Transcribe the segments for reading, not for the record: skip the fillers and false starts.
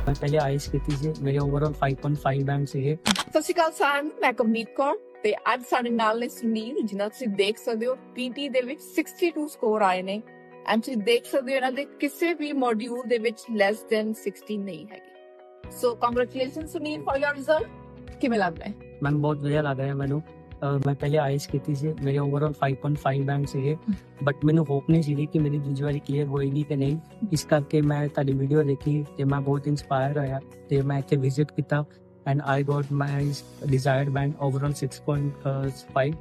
ਮੈਂ ਪਹਿਲੇ ਆਈਸ ਕੀਤੀ ਸੀ, ਮੇਰੇ ਓਵਰਆਲ 5.5 ਬੈਂਡ ਸੀਗੇ। ਸਤਿ ਸ਼੍ਰੀ ਅਕਾਲ ਸਾਰਿਆਂ ਨੂੰ, ਮੈਂ ਕਮਨੀਤ ਕੌਰ ਤੇ ਅੱਜ ਸਾਡੇ ਨਾਲ ਨੇ ਸੁਨੀਲ, ਜਿਨ੍ਹਾਂ ਤੁਸੀਂ ਦੇਖ ਸਕਦੇ ਹੋ ਪੀਟੀ ਦੇ ਵਿੱਚ 62 ਸਕੋਰ ਆਏ ਨੇ ਐਂਡ ਤੁਸੀਂ ਦੇਖ ਸਕਦੇ ਹੋ ਇਹਨਾਂ ਦੇ ਕਿਸੇ ਵੀ ਮੋਡਿਊਲ ਦੇ ਵਿੱਚ ਲੈਸ ਦੈਨ 60 ਨਹੀਂ ਹੈਗੀ। So congratulation Sunil for your result. ਕਿਵੇਂ ਲੱਗ ਰਿਹਾ ਹੈ? ਮੈਨੂੰ ਬਹੁਤ ਵਧੀਆ ਲੱਗ ਰਿਹਾ ਮੈਨੂੰ। ਮੈਂ ਪਹਿਲੇ ਆਈਸ ਕੀਤੀ ਸੀ, ਮੇਰੇ ਓਵਰਆਲ 5.5 ਬੈਂਡ ਸੀਗੇ, ਬਟ ਮੈਨੂੰ ਹੋਪ ਨਹੀਂ ਸੀ ਕਿ ਮੇਰੀ ਦੂਜੀ ਵਾਰੀ ਕਲੀਅਰ ਹੋਏਗੀ ਕਿ ਨਹੀਂ। ਇਸ ਕਰਕੇ ਮੈਂ ਤੁਹਾਡੀ ਵੀਡੀਓ ਦੇਖੀ ਤੇ ਮੈਂ ਬਹੁਤ ਇਨਸਪਾਇਰ ਹੋਇਆ ਤੇ ਮੈਂ ਇੱਥੇ ਵਿਜ਼ਿਟ ਕੀਤਾ and I got my desired band overall 6.5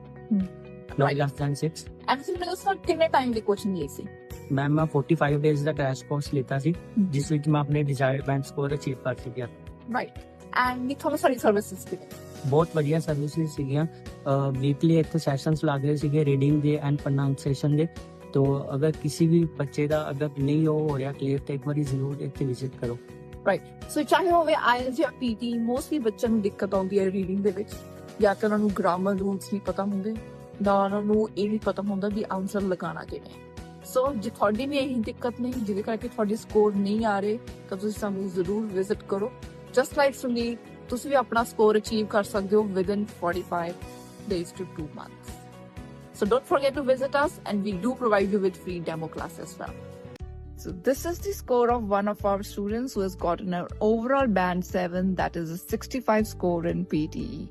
not less than 6। And ਤੁਸੀਂ ਮੈਨੂੰ ਦੱਸੋ ਕਿੰਨੇ ਟਾਈਮ ਦੀ ਕੋਚਿੰਗ ਲਈ ਸੀ? ਮੈਂ 45 ਡੇਜ਼ ਦਾ ਕ੍ਰੈਸ਼ ਕੋਰਸ ਲਿੱਤਾ ਸੀ, ਜਿਸ ਵਿੱਚ ਮੈਂ ਆਪਣੇ ਡਿਜ਼ਾਇਰਡ ਬੈਂਡ ਸਕੋਰ ਅਚੀਵ ਕਰ ਸਕਿਆ। ਰਾਈਟ। ਐਂਡ ਤੁਹਾਨੂੰ ਸਾਰੀ ਸਰਵਿਸਿਜ਼ ਕਿਵੇਂ? ਬਹੁਤ ਵਧੀਆ ਸਰਵਿਸਿਜ਼ ਸੀਗੀਆਂ। ਵੀਕਲੀ ਇੱਥੇ ਸੈਸ਼ਨਸ ਲੱਗ ਰਹੇ ਸੀਗੇ ਰੀਡਿੰਗ ਦੇ ਐਂਡ ਪ੍ਰੋਨਾਂਸੀਏਸ਼ਨ ਦੇ। ਤੋ ਅਗਰ ਕਿਸੇ ਵੀ ਬੱਚੇ ਦਾ ਅਗਰ ਨਹੀਂ ਹੋ ਰਿਹਾ ਕਲੀਅਰ ਤਾਂ ਇੱਕ ਵਾਰੀ ਜ਼ਰੂਰ ਇੱਥੇ ਵਿਜ਼ਿਟ ਕਰੋ। ਰਾਈਟ। ਸੋ ਚਾਹੇ ਹੋਵੇ ਆਇਲਸ ਜਾਂ ਪੀਟੀ, ਮੋਸਟਲੀ ਬੱਚਿਆਂ ਨੂੰ ਦਿੱਕਤ ਆਉਂਦੀ ਹੈ ਰੀਡਿੰਗ ਦੇ ਵਿੱਚ, ਜਾਂ ਤਾਂ ਉਹਨਾਂ ਨੂੰ ਗ੍ਰਾਮਰ ਰੂਲਸ ਨਹੀਂ ਪਤਾ ਹੁੰਦੇ, ਜਾਂ ਉਹਨਾਂ ਨੂੰ ਇਹ ਵੀ ਪਤਾ ਹੁੰਦਾ ਵੀ ਆਨਸਰ ਲਗਾਉਣਾ ਕਿਵੇਂ। ਸੋ ਜੇ ਤੁਹਾਡੀ ਵੀ ਇਹੀ ਦਿੱਕਤ ਨਹੀਂ ਜਿਹਦੇ ਕਰਕੇ ਤੁਹਾਡੇ ਸਕੋਰ ਨਹੀਂ ਆ ਰਹੇ ਤਾਂ ਤੁਸੀਂ ਸਾਨੂੰ ਜ਼ਰੂਰ ਵਿਜ਼ਿਟ ਕਰੋ। ਜਸਟ ਲਾਈਕ ਸੁਨੀਲ, ਤੁਸੀਂ ਵੀ ਆਪਣਾ ਸਕੋਰ ਅਚੀਵ ਕਰ ਸਕਦੇ ਹੋ within 45 days to 2 months. So don't forget to visit us and we do provide you with free demo class as well. So this is the score of one of our students who has gotten an overall band 7, that is a 65 score in PTE.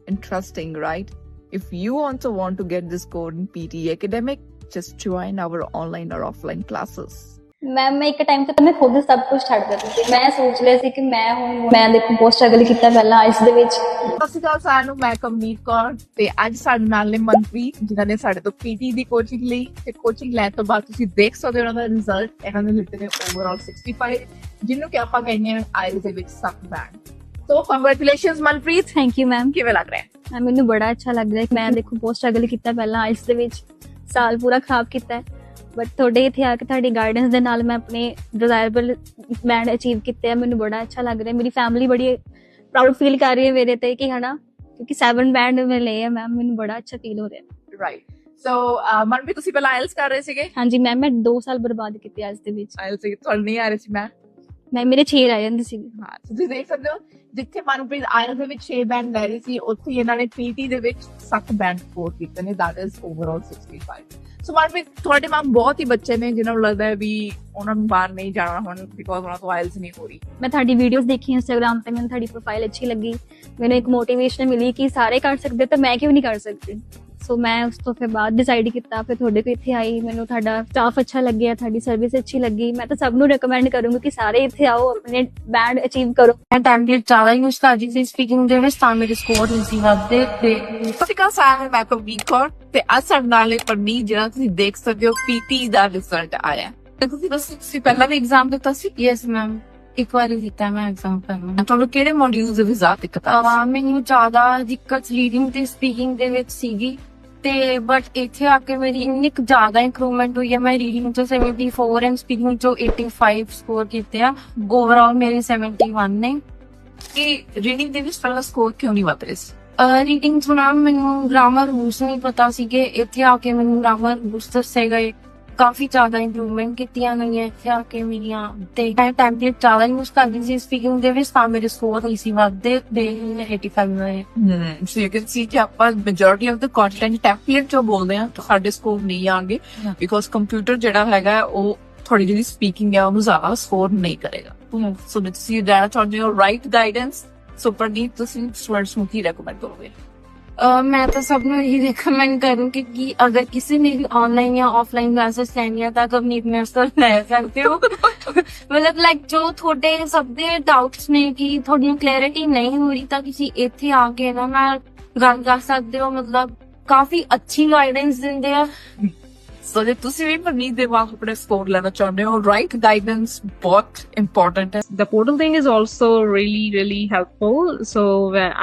Interesting, right? If you also want to get this score in PTE academic, just join our online or offline classes. Ma'am ਇੱਕ time ਤੇ ਮੈਂ ਖੁਦ ਸਭ ਕੁਝ ਛੱਡ ਦਿੱਤਾ ਸੀ। ਮੈਂ ਸੋਚ ਲਿਆ ਸੀ ਕਿ ਮੈਂ ਦੇਖੋ ਬਹੁਤ ਸਟਰਗਲ ਕੀਤਾ ਪਹਿਲਾਂ ਆਇਲਸ ਦੇ ਵਿੱਚ। ਸਤਿ ਸ਼੍ਰੀ ਅਕਾਲ ਸਾਰਿਆਂ ਨੂੰ, ਮੈਂ ਕਮਨੀਤ ਕੌਰ ਤੇ ਅੱਜ ਸਾਡੇ ਨਾਲ ਨੇ ਮਨਪ੍ਰੀਤ, ਜਿਨ੍ਹਾਂ ਨੇ ਸਾਡੇ ਤੋਂ ਪੀਟੀ ਦੀ ਕੋਚਿੰਗ ਲਈ ਤੇ ਕੋਚਿੰਗ ਲੈਣ ਤੋਂ ਬਾਅਦ ਤੁਸੀਂ ਦੇਖ ਸਕਦੇ ਹੋ ਉਹਨਾਂ ਦਾ ਰਿਜ਼ਲਟ। ਇਹਨਾਂ ਨੇ ਲਿੱਤੇ ਨੇ ਓਵਰਆਲ 65, ਜਿਹਨੂੰ ਕਿ ਆਪਾਂ ਕਹਿੰਦੇ ਹਾਂ ਆਇਲਸ ਦੇ ਵਿੱਚ 7 band. So congratulations Manpreet. Thank you ma'am. ਕਿਵੇਂ ਲੱਗ ਰਿਹਾ ਹੈ? ਮੈਨੂੰ ਬੜਾ ਅੱਛਾ ਲੱਗ ਰਿਹਾ। ਮੈਂ ਦੇਖੋ ਬਹੁਤ ਸਟਰਗਲ ਕੀਤਾ ਪਹਿਲਾਂ ਆਇਲਸ ਦੇ ਵਿੱਚ, ਸਾਲ ਪੂਰਾ ਖਰਾਬ ਕੀਤਾ, ਬਟ ਤੁਹਾਡੇ ਇੱਥੇ ਆ ਕੇ ਤੁਹਾਡੀ ਗਾਈਡੈਂਸ ਦੇ ਨਾਲ ਮੈਂ ਆਪਣੇ ਡਿਜ਼ਾਇਰਬਲ ਬੈਂਡ ਅਚੀਵ ਕੀਤੇ ਆ। ਮੈਨੂੰ ਬੜਾ ਅੱਛਾ ਲੱਗ ਰਿਹਾ। ਮੇਰੀ ਫੈਮਿਲੀ ਬੜੀ ਪ੍ਰਾਊਡ ਫੀਲ ਕਰ ਰਹੀ ਹੈ ਮੇਰੇ ਤੇ ਕਿ ਹਨਾ, ਕਿਉਂਕਿ 7 ਬੈਂਡ ਮੈਂ ਲਏ ਆ ਮੈਮ, ਮੈਨੂੰ ਬੜਾ ਅੱਛਾ ਫੀਲ ਹੋ ਰਿਹਾ। ਰਾਈਟ। ਸੋ ਮਨਪ੍ਰੀਤ, ਤੁਸੀਂ ਪਹਿਲਾਂ ਆਇਲਸ ਕਰ ਰਹੇ ਸੀਗੇ? ਹਾਂਜੀ ਮੈਮ, ਮੈਂ 2 ਸਾਲ ਬਰਬਾਦ ਕੀਤੇ ਆਇਲਸ ਦੇ ਵਿੱਚ। ਆਇਲਸ ਤੁਹਾਨੂੰ ਨਹੀਂ ਆ ਰਹੀ ਸੀ? ਮੈਂ ਮੇਰੇ 6 ਰਹਿ ਜਾਂਦੇ ਸੀ। ਹਾਂ, ਤੁਸੀਂ ਦੇਖ ਸਕਦੇ ਹੋ ਜਿੱਥੇ ਮਨਪ੍ਰੀਤ ਆਇਲਸ ਦੇ ਵਿੱਚ 6 ਬੈਂਡ ਲੈ ਰਹੀ ਸੀ, ਉੱਥੇ ਇਹਨਾਂ ਨੇ ਪੀਟੀ ਦੇ ਵਿੱਚ 7 ਬੈਂਡ ਸਕੋਰ ਕੀਤੇ ਨੇ, that is overall 65। ਸੋ ਮਨਪ੍ਰੀਤ, ਤੁਹਾਡੇ ਮਾਂ ਬਹੁਤ ਹੀ ਬੱਚੇ ਨੇ ਜਿਨ੍ਹਾਂ ਨੂੰ ਲੱਗਦਾ ਹੈ ਵੀ ਉਹਨਾਂ ਨੂੰ ਬਾਹਰ ਨਹੀਂ ਜਾਣਾ ਹੁਣ ਬਿਕੋਜ਼ ਉਹਨਾਂ ਤੋਂ ਆਇਲਸ ਨਹੀਂ ਹੋ ਰਹੀ। ਮੈਂ ਤੁਹਾਡੀ ਵੀਡੀਓਜ਼ ਦੇਖੀ ਇੰਸਟਾਗ੍ਰਾਮ ਤੇ, ਮੈਨੂੰ ਤੁਹਾਡੀ ਪ੍ਰੋਫਾਈਲ ਅੱਛੀ ਲੱਗੀ, ਮੈਨੂੰ ਇੱਕ ਮੋਟੀਵੇਸ਼ਨ ਮਿਲੀ ਕਿ ਸਾਰੇ ਕਰ ਸਕਦੇ ਤਾਂ ਮੈਂ ਕਿਉਂ ਨਹੀਂ ਕਰ ਸਕਦੀ। ਸੋ ਮੈਂ ਉਸ ਤੋਂ ਫਿਰ ਬਾਅਦ ਡਿਸਾਈਡ ਕੀਤਾ, ਫਿਰ ਤੁਹਾਡੇ ਕੋਲ ਇੱਥੇ ਆਈ। ਮੈਨੂੰ ਤੁਹਾਡਾ ਸਟਾਫ ਅੱਛਾ ਲੱਗਿਆ, ਤੁਹਾਡੀ ਸਰਵਿਸ ਅੱਛੀ ਲੱਗੀ। ਮੈਂ ਤਾਂ ਸਭ ਨੂੰ ਰეკਮੈਂਡ ਕਰੂੰਗੀ ਕਿ ਸਾਰੇ ਇੱਥੇ ਆਓ, ਆਪਣੇ ਬੈਂਡ ਅਚੀਵ ਕਰੋ। ਮੈਂ ਟੈਂਪਲੇਟ ਜ਼ਿਆਦਾ ਯੂਜ਼ ਕਰਦੀ ਸੀ ਸਪੀਕਿੰਗ ਦੇ ਵਿੱਚ, ਤਾਂ ਮੇਰੇ ਸਕੋਰ ਨਹੀਂ ਸੀ ਵੱਧਦੇ। ਤੇ ਸਤਿ ਸ਼੍ਰੀ ਅਕਾਲ ਸਾਰਿਆਂ ਨੂੰ, ਮੈਂ ਕਮਨੀਤ ਕੌਰ ਤੇ ਅੱਜ ਸਾਡੇ ਨਾਲ ਨੇ ਪਰਨੀਤ, ਜਿਹੜਾ ਤੁਸੀਂ ਦੇਖ ਸਕਦੇ ਹੋ ਪੀਟੀ ਦਾ ਰਿਜ਼ਲਟ ਆਇਆ। ਤੇ ਤੁਸੀਂ ਪਹਿਲਾਂ ਵੀ ਐਗਜ਼ਾਮ ਦਿੱਤਾ ਸੀ? ਯੈਸ ਮੈਮ, ਇੱਕ ਵਾਰੀ ਦਿੱਤਾ ਮੈਂ ਐਗਜ਼ਾਮ ਪਹਿਲਾਂ। ਤੁਹਾਨੂੰ ਕਿਹੜੇ ਮੋਡਿਊਲ ਦੇ ਵਿੱਚ ਜ਼ਿਆਦਾ ਦਿੱਕਤ ਆ? ਮੈਨੂੰ ਜ਼ਿਆਦਾ ਦਿੱਕਤ ਰੀਡਿੰਗ ਤੇ ਸਪੀਕਿੰਗ ਦੇ ਵਿੱਚ ਸੀਗੀ, ਤੇ ਬਟ ਇੱਥੇ ਆ ਕੇ ਮੇਰੀ ਇੰਨੀ ਕੁ ਜ਼ਿਆਦਾ ਇੰਪਰੂਵਮੈਂਟ ਹੋਈ ਹੈ। ਮੈਂ ਰੀਡਿੰਗ ਤੋਂ 74 ਐਂਡ ਸਪੀਕਿੰਗ ਤੋਂ 85 ਸਕੋਰ ਕੀਤੇ ਆ। ਓਵਰਆਲ ਮੇਰੇ 71 ਨੇ। ਕਿ ਰੀਡਿੰਗ ਦੇ ਵਿੱਚ ਪਹਿਲਾਂ ਸਕੋਰ ਕਿਉਂ ਨਹੀਂ ਵੱਧ ਰਿਹਾ ਸੀ? ਰੀਡਿੰਗ ਤੋਂ ਨਾ ਮੈਨੂੰ ਗ੍ਰਾਮਰ ਰੂਲਸ ਨਹੀਂ ਪਤਾ ਸੀਗੇ। ਇੱਥੇ ਆ ਕੇ ਮੈਨੂੰ ਗ੍ਰਾਮਰ ਰੂਲਸ ਦੱਸੇ ਗਏ, ਕਾਫੀ ਜ਼ਿਆਦਾ ਇੰਪਰੂਵਮੈਂਟ ਕੀਤੀਆਂ ਗਈਆਂ ਇੱਥੇ ਆ ਕੇ ਮੇਰੀਆਂ। ਤੇ ਮੈਂ ਟੈਂਪਲੇਟ ਜ਼ਿਆਦਾ ਯੂਜ਼ ਕਰਦੀ ਸੀ ਸਪੀਕਿੰਗ ਦੇ ਵਿੱਚ, ਤਾਂ ਮੇਰੇ ਸਕੋਰ ਨਹੀਂ ਸੀ ਵੱਧਦੇ ਤੇ 85 ਆਏ। ਸੋ ਯੂ ਕੈਨ ਸੀ ਕਿ ਆਪਾਂ majority of the content template ਜੋ ਬੋਲਦੇ ਆ ਸਾਡੇ ਸਕੋਰ ਨਹੀਂ ਆਣਗੇ ਬਿਕੋਜ਼ ਕੰਪਿਊਟਰ ਜਿਹੜਾ ਹੈਗਾ ਉਹ ਥੋੜੀ ਜਿਹੀ ਸਪੀਕਿੰਗ ਹੈ ਉਹਨੂੰ ਜ਼ਿਆਦਾ ਸਕੋਰ ਨਹੀਂ ਕਰੇਗਾ। ਸੋ ਤੁਸੀਂ ਦੇਣਾ ਚਾਹੁੰਦੇ ਹੋ ਰਾਈਟ ਗਾਈਡੈਂਸ। ਸੋ ਪਰਨੀਤ, ਤੁਸੀਂ ਸਟੂਡੈਂਟਸ ਨੂੰ ਕੀ ਰეკਮੈਂਡ ਕਰੋਗੇ? ਮੈਂ ਤਾਂ ਸਭ ਨੂੰ ਇਹੀ ਰეკਮੈਂਡ ਕਰੂੰਗੀ ਕਿ ਅਗਰ ਕਿਸੇ ਨੇ ਵੀ ਆਨਲਾਈਨ ਜਾਂ ਆਫਲਾਈਨ ਕਲਾਸਿਸ ਲੈਣੀਆਂ ਤਾਂ ਕਮਨੀਤ ਮੈਮ ਤੋਂ ਲੈ ਸਕਦੇ ਹੋ। ਮਤਲਬ ਲਾਈਕ ਜੋ ਤੁਹਾਡੇ ਸਭ ਦੇ ਡਾਊਟਸ ਨੇ ਕਿ ਤੁਹਾਨੂੰ ਕਲੈਰਿਟੀ ਨਹੀਂ ਹੋ ਰਹੀ ਤਾਂ ਤੁਸੀਂ ਇੱਥੇ ਆ ਕੇ ਨਾ ਨਾਲ ਗੱਲ ਕਰ ਸਕਦੇ ਹੋ। ਮਤਲਬ ਕਾਫੀ ਅੱਛੀ ਗਾਈਡੈਂਸ ਦਿੰਦੇ ਆ। ਸੋ ਜੇ ਤੁਸੀਂ ਵੀ ਪਰਨੀਤ ਦੇ ਵਾਂਗ ਆਪਣੇ ਸਕੋਰ ਲੈਣਾ ਚਾਹੁੰਦੇ ਹੋ, ਰਾਈਟ ਗਾਈਡੈਂਸ ਬਹੁਤ ਇੰਪੋਰਟੈਂਟ ਹੈ। The portal thing is also really helpful. So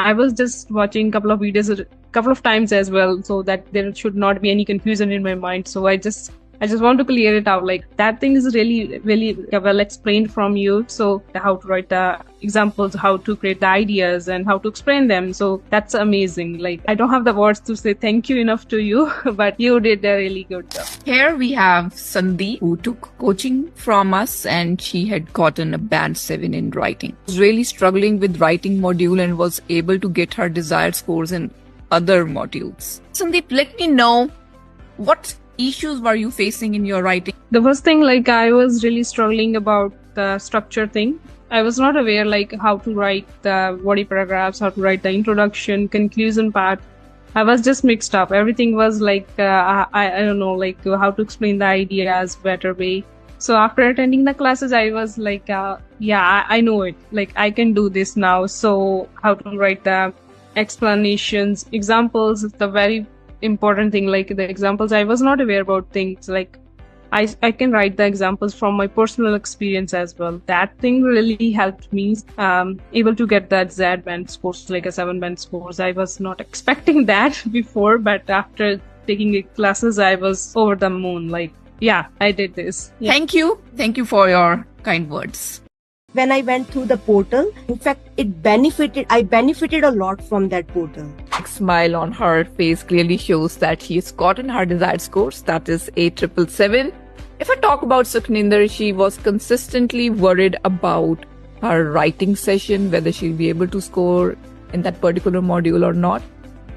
I was just watching a couple of videos a couple of times as well, so that there should not be any confusion in my mind. So I just I just want to clear it out. Like that thing is really, really well explained from you. So how to write the examples, how to create the ideas and how to explain them. So that's amazing. Like I don't have the words to say thank you enough to you, but you did a really good job. Here we have Sandeep, who took coaching from us and she had gotten a band 7 in writing. Was really struggling with writing module and was able to get her desired scores in other modules. Sandeep, let me know what issues were you facing in your writing? The first thing, like I was really struggling about the structure thing. I was not aware like how to write the body paragraphs, how to write the introduction, conclusion part. I was just mixed up. Everything was like, I don't know, like how to explain the ideas better way. So after attending the classes, I was like, I know it. Like I can do this now. So how to write the explanations, examples, the very important thing, like the examples, I was not aware about things like I can write the examples from my personal experience as well. That thing really helped me able to get that Z band scores, like a 7 band scores. I was not expecting that before, but after taking classes, I was over the moon. Like, yeah, I did this. Yeah. Thank you for your kind words. When I went through the portal, in fact, I benefited a lot from that portal. Smile on her face clearly shows that she has gotten her desired scores, that is 8,777. If I talk about Sukhninder, she was consistently worried about her writing session, whether she'll be able to score in that particular module or not.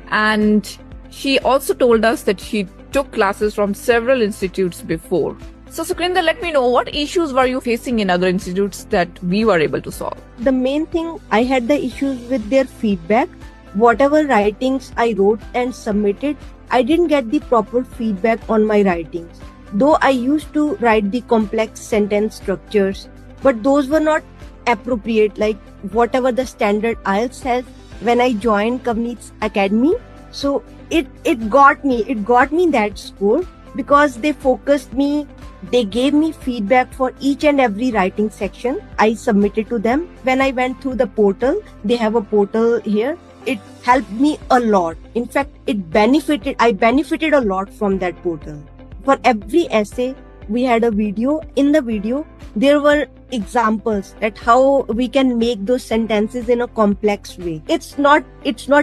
And she also told us that she took classes from several institutes before. So Sukhninder, let me know, what issues were you facing in other institutes that we were able to solve? The main thing, I had the issues with their feedback. Whatever writings I wrote and submitted, I didn't get the proper feedback on my writings. Though I used to write the complex sentence structures, but those were not appropriate, like whatever the standard IELTS has when I joined Kavneet's Academy. So it got me that score because they focused me. They gave me feedback for each and every writing section I submitted to them. When I went through the portal, they have a portal here. It helped me a lot. In fact, I benefited a lot from that portal. For every essay, we had a video. In the video, there were examples that how we can make those sentences in a complex way. It's not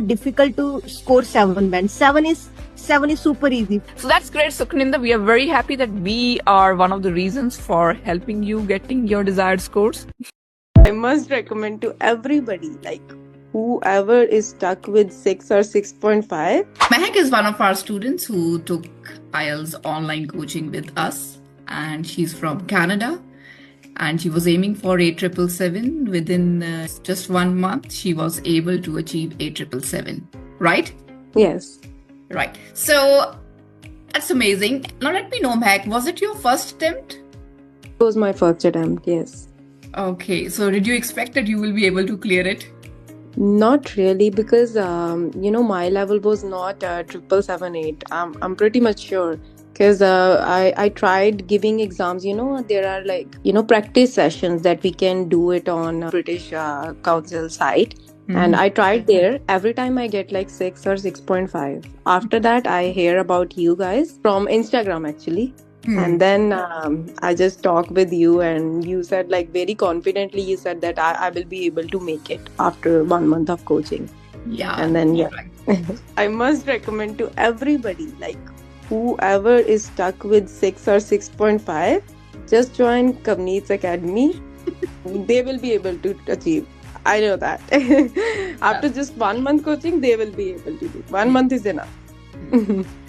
difficult to score 7 band. 7 is super easy. So that's great, Sukhninder. We are very happy that we are one of the reasons for helping you getting your desired scores. I must recommend to everybody, like whoever is stuck with 6 or 6.5. Mehak is one of our students who took IELTS online coaching with us, and she's from Canada, and she was aiming for 8,777. Within just 1 month, she was able to achieve 8,777, right? Yes. Right. So that's amazing. Now let me know, Mehak, was it your first attempt? It was my first attempt, yes. Okay. So did you expect that you will be able to clear it? Not really, because my level was not 777-8. I'm pretty much sure, because I tried giving exams. There are practice sessions that we can do it on British Council site. Mm-hmm. And I tried there. Every time I get like 6 or 6.5. After that, I hear about you guys from Instagram actually. Mm-hmm. And then I just talked with you, and you said, like, very confidently, you said that I will be able to make it after 1 month of coaching. Yeah. And then, yeah. I must recommend to everybody, like whoever is stuck with 6 or 6.5, just join Kavneet's Academy. They will be able to achieve. I know that. After just 1 month coaching, they will be able to do. 1 month is enough.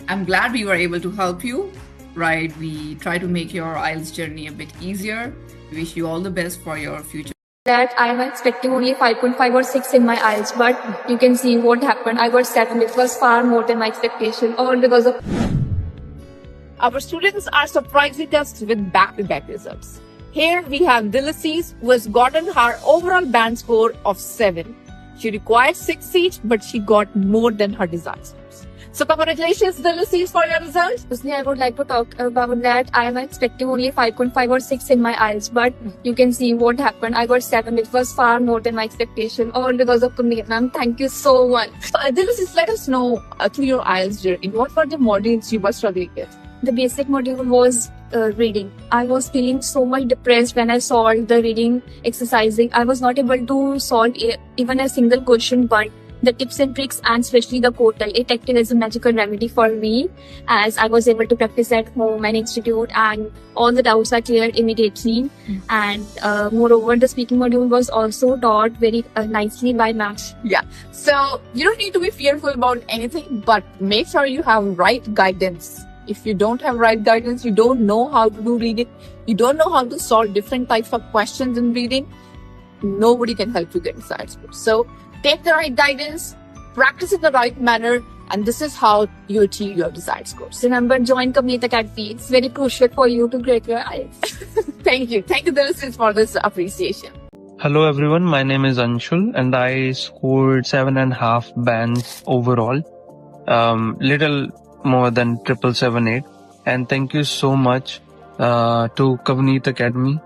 I'm glad we were able to help you. Right, we try to make your IELTS journey a bit easier. We wish you all the best for your future. That I'm expecting only 5.5 or 6 in my IELTS, but you can see what happened. I got 7. It was far more than my expectation, all because of... Our students are surprising us with back-to-back results. Here we have Dilasiz, who has gotten her overall band score of 7. She required 6 each, but she got more than her desired scores. So congratulations, Dilasiz, for your results. Firstly, I would like to talk about that. I am expecting only 5.5 or 6 in my IELTS, but you can see what happened. I got 7. It was far more than my expectation, all because of Kavneet ma'am. Thank you so much. Dilasiz, let us know through your IELTS journey, what were the modules you were struggling with? the basic module was reading. I was feeling so much depressed when I solved the reading exercising. I was not able to solve even a single question, but the tips and tricks and especially the portal, it acted as a magical remedy for me, as I was able to practice at home and institute, and all the doubts are cleared immediately. And moreover, the speaking module was also taught very nicely by Max. So you don't need to be fearful about anything, but make sure you have right guidance. If you don't have right guidance, you don't know how to do reading, you don't know how to solve different types of questions in reading, nobody can help you get desired scores. So take the right guidance, practice in the right manner, and this is how you achieve your desired scores. Remember, join Kavneet Academy. It's very crucial for you to grade your IELTS. Thank you, Dilsins, for this appreciation. Hello everyone, my name is Anshul and I scored 7.5 bands overall. Little more than 778. And thank you so much to Kavneet Academy.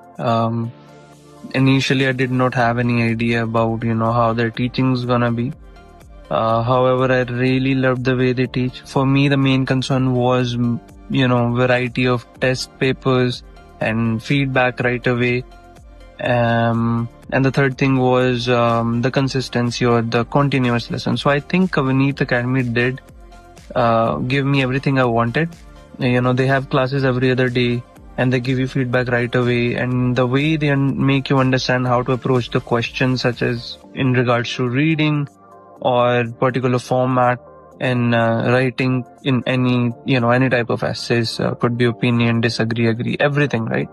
Initially I did not have any idea about, how their teaching is gonna be. However, I really loved the way they teach. For me, the main concern was, variety of test papers and feedback right away. And the third thing was the consistency or the continuous lesson. So I think Kavneet Academy did give me everything I wanted. They have classes every other day and they give you feedback right away. And the way they make you understand how to approach the questions, such as in regards to reading or particular format and writing in any type of essays, could be opinion, disagree, agree, everything, right?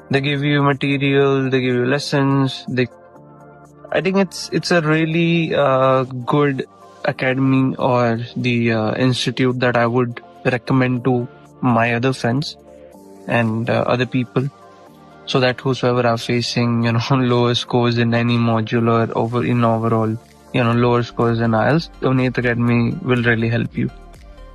They give you material, they give you lessons. I think it's a really good academy or the institute that I would recommend to my other friends and other people, so that whosoever are facing lower scores in any module or overall lower scores in IELTS, Kavneet Academy will really help you.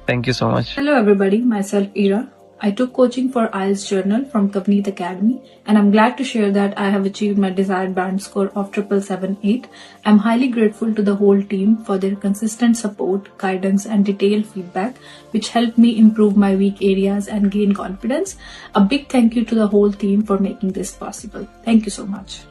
Thank you so much. Hello everybody, myself Ira. I took coaching for IELTS Journal from Kavneet Academy, and I'm glad to share that I have achieved my desired band score of 778. I'm highly grateful to the whole team for their consistent support, guidance, and detailed feedback, which helped me improve my weak areas and gain confidence. A big thank you to the whole team for making this possible. Thank you so much.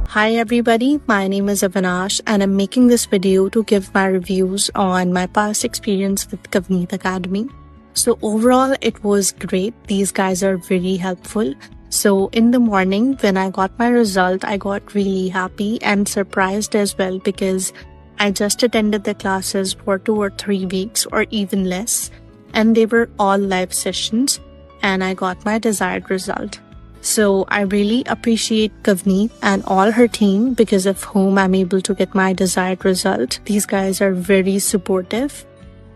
Hi everybody, my name is Avinash and I'm making this video to give my reviews on my past experience with Kavneet Academy. So overall it was great. These guys are very helpful. So in the morning when I got my result, I got really happy and surprised as well, because I just attended the classes for 2 or 3 weeks or even less, and they were all live sessions and I got my desired result. So I really appreciate Kavneet and all her team, because of whom I'm able to get my desired result. These guys are very supportive.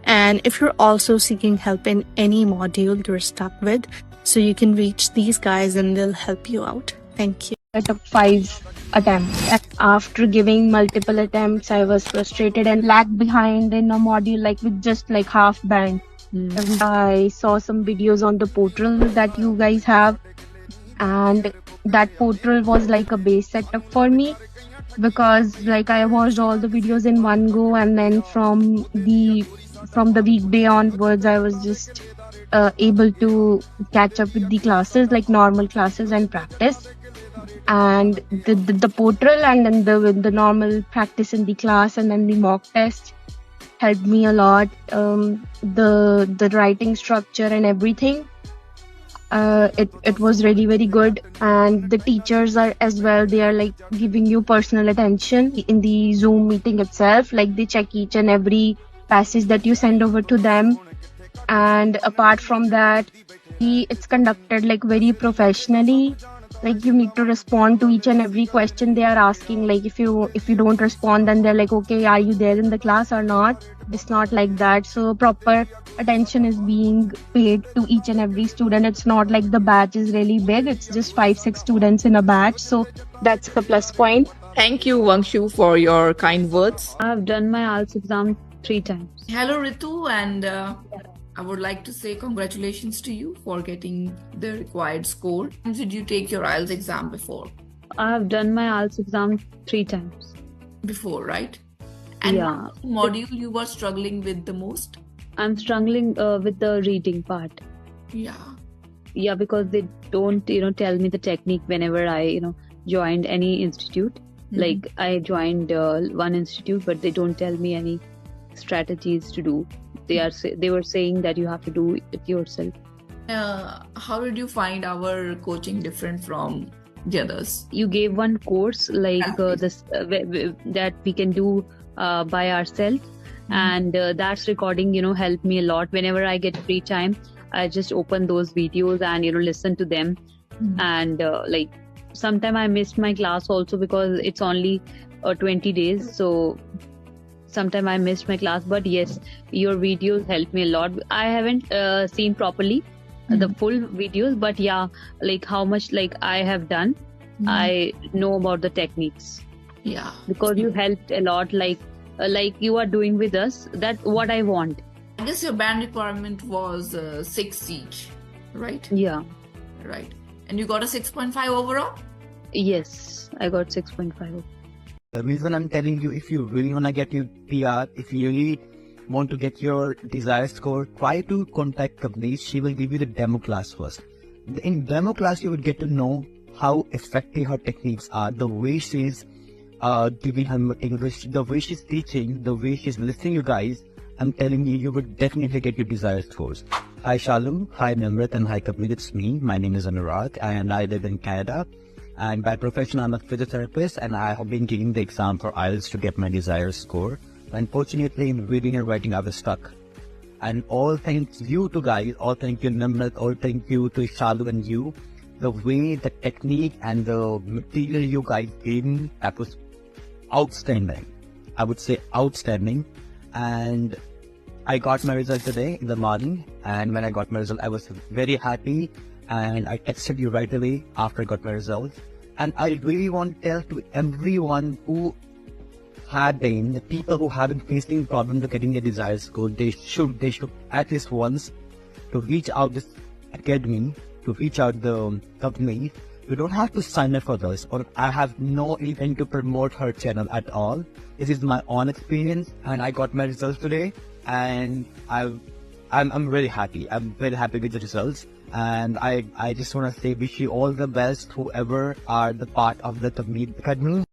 And if you're also seeking help in any module you're stuck with, so you can reach these guys and they'll help you out. Thank you. I took 5 attempts. After giving multiple attempts, I was frustrated and lagged behind in a module with just half band. I saw some videos on the portal that you guys have, and that portal was a base setup for me, because I watched all the videos in one go, and then from the weekday onwards I was just able to catch up with the classes, normal classes and practice. And the portal and then the normal practice in the class and then the mock test helped me a lot. The writing structure and everything, it was really very good. And the teachers are as well, they are giving you personal attention in the Zoom meeting itself. They check each and every passage that you send over to them. And apart from that, it's conducted very professionally. You need to respond to each and every question they are asking. If you don't respond, then they're okay, are you there in the class or not? It's not like that. So proper attention is being paid to each and every student. It's not the batch is really big. It's just 5-6 students in a batch. So that's the plus point. Thank you, Vangshu, for your kind words. I've done my IELTS exam 3 times. Hello Ritu, and I would like to say congratulations to you for getting the required score. Did you take your IELTS exam before? I have done my IELTS exam 3 times. before, right? And Yeah. what module you were struggling with the most? I'm struggling with the reading part. Yeah. Yeah, because they don't, tell me the technique whenever I, joined any institute. Like I joined one institute, but they don't tell me any strategies to do. They were saying that you have to do it yourself. How did you find our coaching different from the others? You gave one course like this that we can do by ourselves, and that's recording, helped me a lot. Whenever I get free time, I just open those videos and listen to them. And like sometime I missed my class also because it's only 20 days, so sometime I missed my class. But yes, your videos helped me a lot. I haven't seen properly the full videos, but yeah, like how much like I have done, I know about the techniques. Yeah, because you helped a lot, like you are doing with us. That's what I want. I guess your band requirement was 6 each, right? Yeah. Right. And you got a 6.5 overall? Yes, I got 6.5. The reason I'm telling you, if you really want to get your PR, if you really want to get your desired score, try to contact Kavneet. She will give you the demo class first. In demo class, you will get to know how effective her techniques are, the way she's giving her English, the way she's teaching, the way she's listening you guys. I'm telling you, you would definitely get your desired scores. Hi Shalom, hi Nimrat, and hi Kavneet. It's me. My name is Anurag and I live in Canada. And by profession, I'm a physiotherapist, and I have been taking the exam for IELTS to get my desired score. Unfortunately, in reading and writing, I was stuck. And all thanks you to guys, all thank you Nimrat, all thank you to Shalu and you. The way, the technique and the material you guys gave me, that was outstanding. I would say outstanding. And I got my result today in the morning, and when I got my result, I was very happy. And I texted you right away after I got my results. And I really want to tell to everyone who had been, the people who have been facing problems of getting their desired score, they should at least once to reach out this academy, to reach out the company. You don't have to sign up for this, or I have no intent to promote her channel at all. This is my own experience, and I got my results today, and I'm very happy. I'm very happy with the results. And I just want to say, wish you all the best, whoever are the part of the Kavneet Academy.